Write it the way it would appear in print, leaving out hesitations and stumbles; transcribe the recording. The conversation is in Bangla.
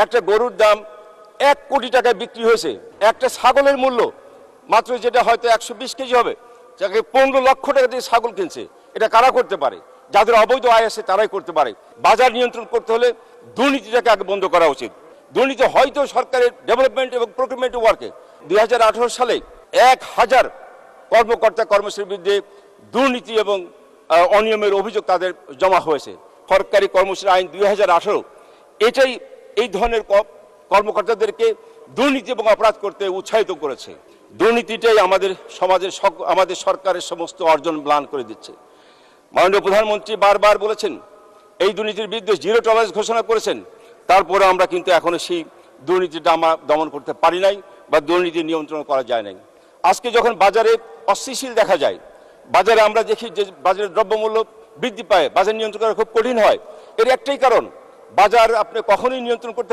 একটা গরুর দাম 1 কোটি টাকায় বিক্রি হয়েছে, একটা ছাগলের মূল্য মাত্র যেটা হয়তো 120 কেজি হবে, যাকে 15 লক্ষ টাকা দিয়ে ছাগল কিনছে। এটা কারা করতে পারে? যাদের অবৈধ আয় আছে তারাই করতে পারে। বাজার নিয়ন্ত্রণ করতে হলে দুর্নীতিটাকে আগে বন্ধ করা উচিত। দুর্নীতি হয়তো সরকারের ডেভেলপমেন্ট এবং প্রকিউরমেন্ট ওয়ার্কে 2018 সালে 1000 কর্মকর্তা কর্মচারীর বিরুদ্ধে দুর্নীতি এবং অনিয়মের অভিযোগ তাদের জমা হয়েছে। সরকারি কর্মচারী আইন 2018 এটাই এই ধরনের কর্মকর্তাদেরকে দুর্নীতি এবং অপরাধ করতে উৎসাহিত করেছে। দুর্নীতিটাই আমাদের সমাজের আমাদের সরকারের সমস্ত অর্জন ম্লান করে দিচ্ছে। মাননীয় প্রধানমন্ত্রী বারবার বলেছেন এই দুর্নীতির বিরুদ্ধে 0 টলারেন্স ঘোষণা করেছেন, তারপরে আমরা কিন্তু এখনো সেই দুর্নীতিটা আমরা দমন করতে পারি নাই বা দুর্নীতি নিয়ন্ত্রণ করা যায় নাই। আজকে যখন বাজারে অস্থিতিশীল দেখা যায়, বাজারে আমরা দেখি যে বাজারের দ্রব্যমূল্য বৃদ্ধি পায়, বাজার নিয়ন্ত্রণ করা খুব কঠিন হয়। এর একটাই কারণ, বাজার আপনি কখনোই নিয়ন্ত্রণ করতে